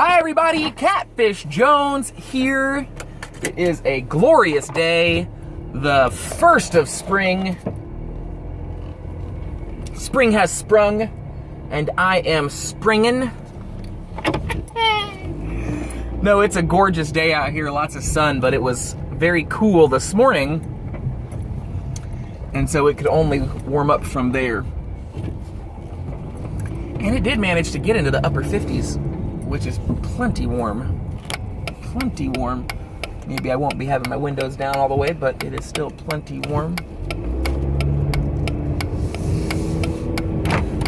Hi everybody, Catfish Jones here. It is a glorious day, the first of spring. Spring has sprung, and I am springing. No, it's a gorgeous day out here, lots of sun, but it was very cool this morning, and so it could only warm up from there. And it did manage to get into the upper 50s. Which is plenty warm. Plenty warm. Maybe I won't be having my windows down all the way, but it is still plenty warm.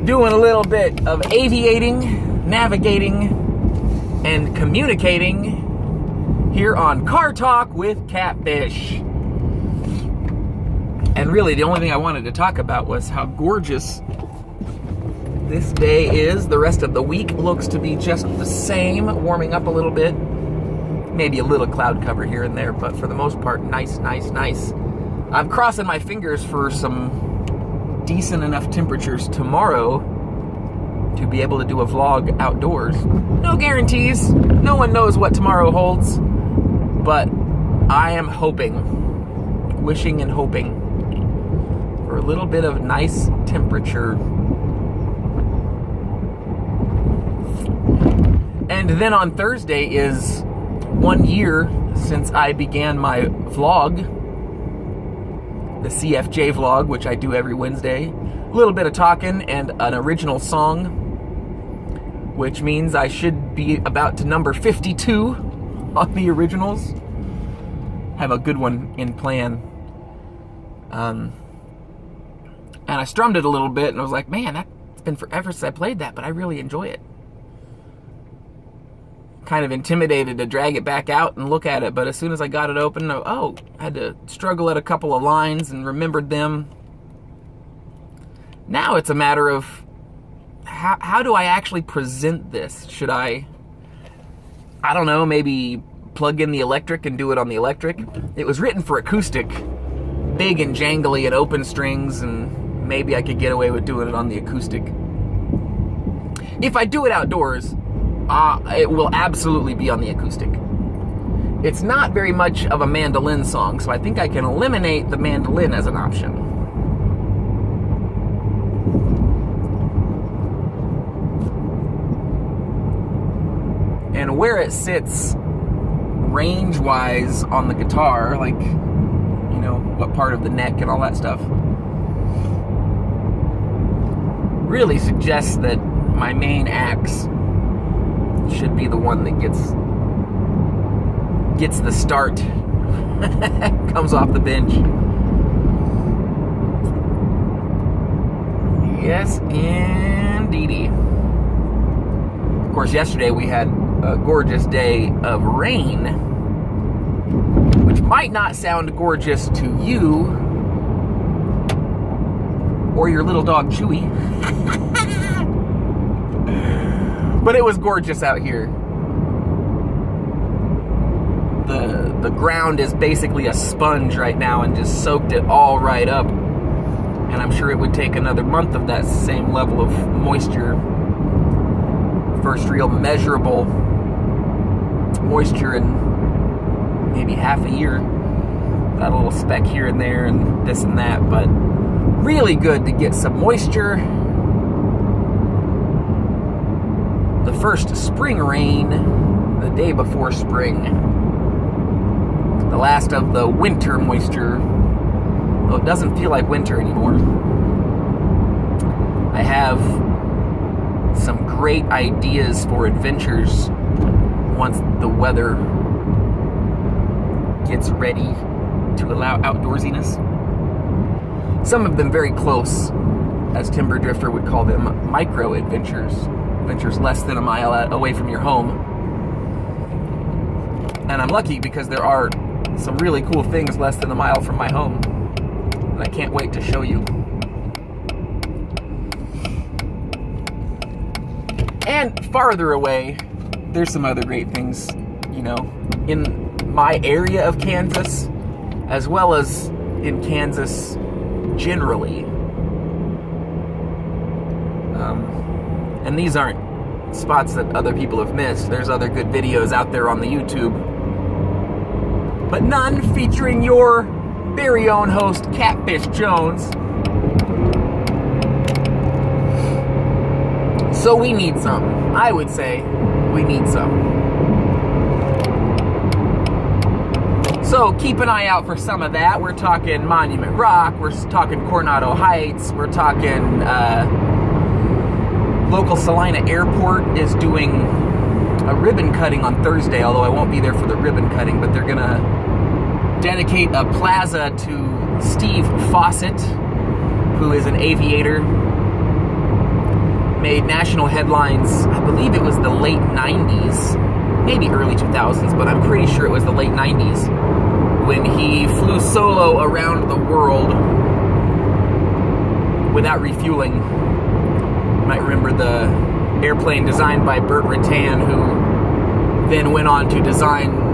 Doing a little bit of aviating, navigating, and communicating here on Car Talk with Catfish. And really, the only thing I wanted to talk about was how gorgeous this day is. The rest of the week looks to be just the same, warming up a little bit. Maybe a little cloud cover here and there, but for the most part, nice, nice, nice. I'm crossing my fingers for some decent enough temperatures tomorrow to be able to do a vlog outdoors. No guarantees. No one knows what tomorrow holds, but I am hoping, wishing and hoping for a little bit of nice temperature. And then on Thursday is 1 year since I began my vlog, the CFJ vlog, which I do every Wednesday. A little bit of talking and an original song, which means I should be about to number 52 on the originals. Have a good one in plan. And I strummed it a little bit and I was like, man, that's been forever since I played that, but I really enjoy it. Kind of intimidated to drag it back out and look at it, but as soon as I got it open, I had to struggle at a couple of lines and remembered them. Now it's a matter of how do I actually present this? Should I don't know, maybe plug in the electric and do it on the electric? It was written for acoustic, big and jangly and open strings, and maybe I could get away with doing it on the acoustic. If I do it outdoors, it will absolutely be on the acoustic. It's not very much of a mandolin song, so I think I can eliminate the mandolin as an option. And where it sits range-wise on the guitar, like, you know, what part of the neck and all that stuff, really suggests that my main axe should be the one that gets the start. Comes off the bench. Yes, indeedy. Of course, yesterday we had a gorgeous day of rain, which might not sound gorgeous to you or your little dog Chewy. But it was gorgeous out here. The ground is basically a sponge right now and just soaked it all right up. And I'm sure it would take another month of that same level of moisture. First real measurable moisture in maybe half a year. Got a little speck here and there and this and that, but really good to get some moisture. The first spring rain the day before spring. The last of the winter moisture. Though it doesn't feel like winter anymore. I have some great ideas for adventures once the weather gets ready to allow outdoorsiness. Some of them very close, as Timber Drifter would call them, micro adventures. Adventures less than a mile away from your home. And I'm lucky because there are some really cool things less than a mile from my home. And I can't wait to show you. And farther away, there's some other great things, you know, in my area of Kansas, as well as in Kansas generally. And these aren't spots that other people have missed. There's other good videos out there on the YouTube, but none featuring your very own host, Catfish Jones. So we need some. I would say we need some. So keep an eye out for some of that. We're talking Monument Rock. We're talking Coronado Heights. We're talking local Salina Airport is doing a ribbon cutting on Thursday, although I won't be there for the ribbon cutting, but they're going to dedicate a plaza to Steve Fawcett, who is an aviator. Made national headlines, I believe it was the late 90s, maybe early 2000s, but I'm pretty sure it was the late 90s, when he flew solo around the world without refueling. You might remember the airplane designed by Burt Rutan, who then went on to design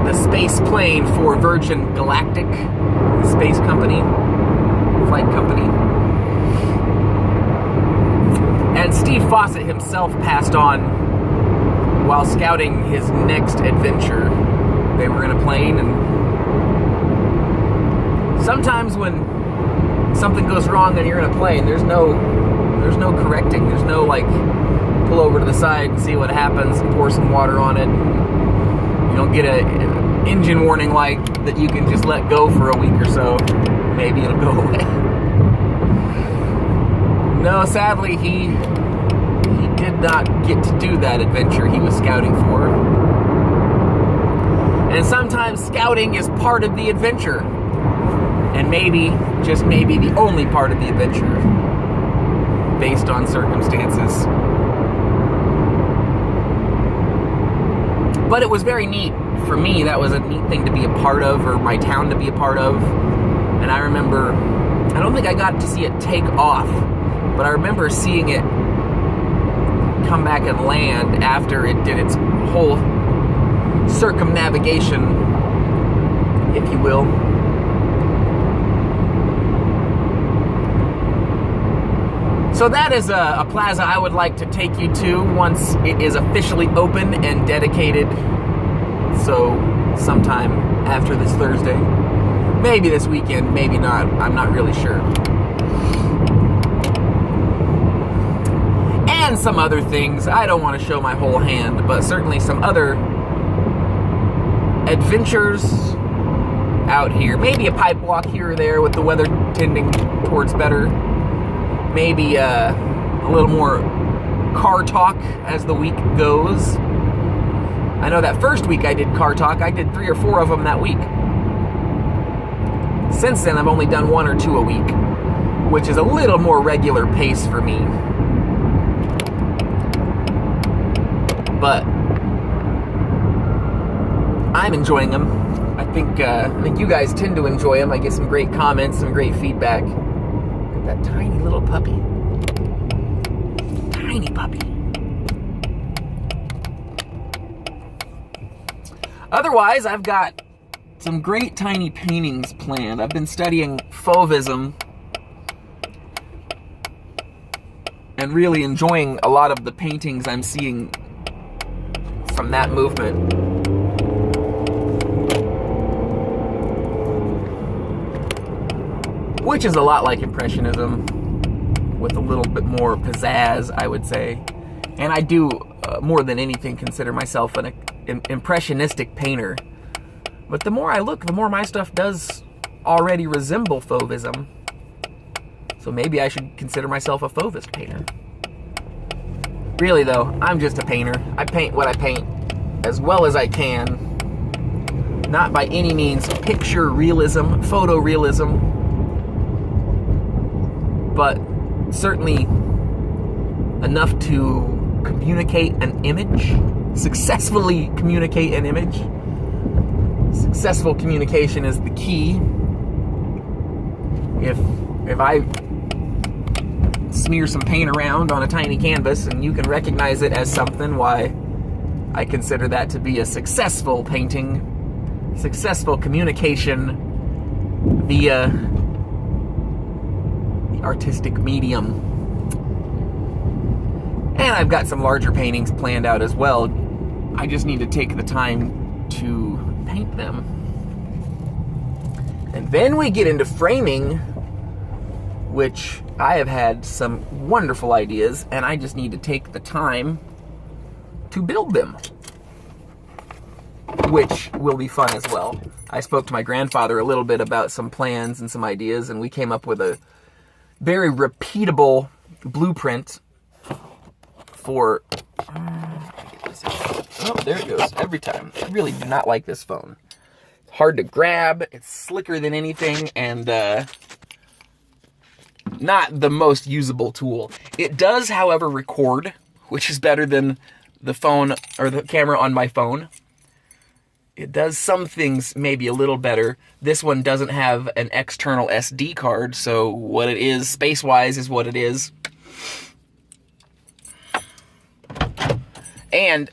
the space plane for Virgin Galactic, the space company, flight company. And Steve Fawcett himself passed on while scouting his next adventure. They were in a plane, and sometimes when something goes wrong and you're in a plane, there's no correcting. There's no like pull over to the side and see what happens and pour some water on it. You don't get an engine warning light that you can just let go for a week or so. Maybe it'll go away. No, sadly, he did not get to do that adventure he was scouting for. And sometimes scouting is part of the adventure. And maybe, just maybe, the only part of the adventure, based on circumstances. But it was very neat. For me, that was a neat thing to be a part of, or my town to be a part of. And I remember, I don't think I got to see it take off, but I remember seeing it come back and land after it did its whole circumnavigation, if you will. So that is a plaza I would like to take you to once it is officially open and dedicated. So sometime after this Thursday. Maybe this weekend, maybe not. I'm not really sure. And some other things. I don't want to show my whole hand, but certainly some other adventures out here. Maybe a pipe walk here or there with the weather tending towards better. Maybe a little more car talk as the week goes. I know that first week I did car talk, I did 3 or 4 of them that week. Since then, I've only done 1 or 2 a week, which is a little more regular pace for me. But I'm enjoying them. I think you guys tend to enjoy them. I get some great comments, some great feedback. Look at that tiny little puppy. Tiny puppy. Otherwise, I've got some great tiny paintings planned. I've been studying Fauvism and really enjoying a lot of the paintings I'm seeing from that movement. Which is a lot like Impressionism, with a little bit more pizzazz, I would say. And I do, more than anything, consider myself an impressionistic painter. But the more I look, the more my stuff does already resemble Fauvism. So maybe I should consider myself a Fauvist painter. Really though, I'm just a painter. I paint what I paint as well as I can. Not by any means picture realism, photorealism, but certainly enough to communicate an image, successfully communicate an image. Successful communication is the key. If I smear some paint around on a tiny canvas and you can recognize it as something, why, I consider that to be a successful painting, successful communication via the artistic medium. And I've got some larger paintings planned out as well. I just need to take the time to paint them. And then we get into framing, which I have had some wonderful ideas, and I just need to take the time to build them, which will be fun as well. I spoke to my grandfather a little bit about some plans and some ideas, and we came up with a very repeatable blueprint for... Oh, there it goes, every time. I really do not like this phone. It's hard to grab, it's slicker than anything, and not the most usable tool. It does, however, record, which is better than the phone, or the camera on my phone. It does some things maybe a little better. This one doesn't have an external SD card, so what it is, space-wise, is what it is. And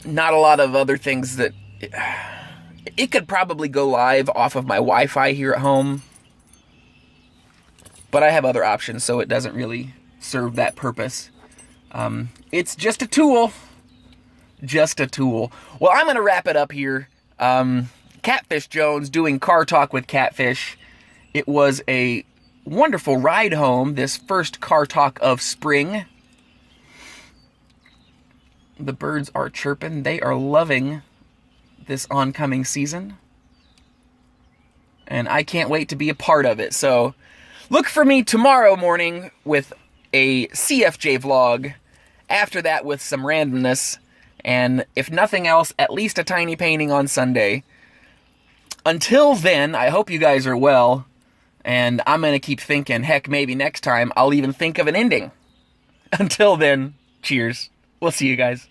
not a lot of other things that... It could probably go live off of my Wi-Fi here at home, but I have other options, so it doesn't really serve that purpose. It's just a tool. Just a tool. Well, I'm going to wrap it up here. Catfish Jones doing Car Talk with Catfish. It was a wonderful ride home, this first Car Talk of spring. The birds are chirping. They are loving this oncoming season. And I can't wait to be a part of it. So look for me tomorrow morning with a CFJ vlog. After that with some randomness. And if nothing else, at least a tiny painting on Sunday. Until then, I hope you guys are well. And I'm going to keep thinking, heck, maybe next time I'll even think of an ending. Until then, cheers. We'll see you guys.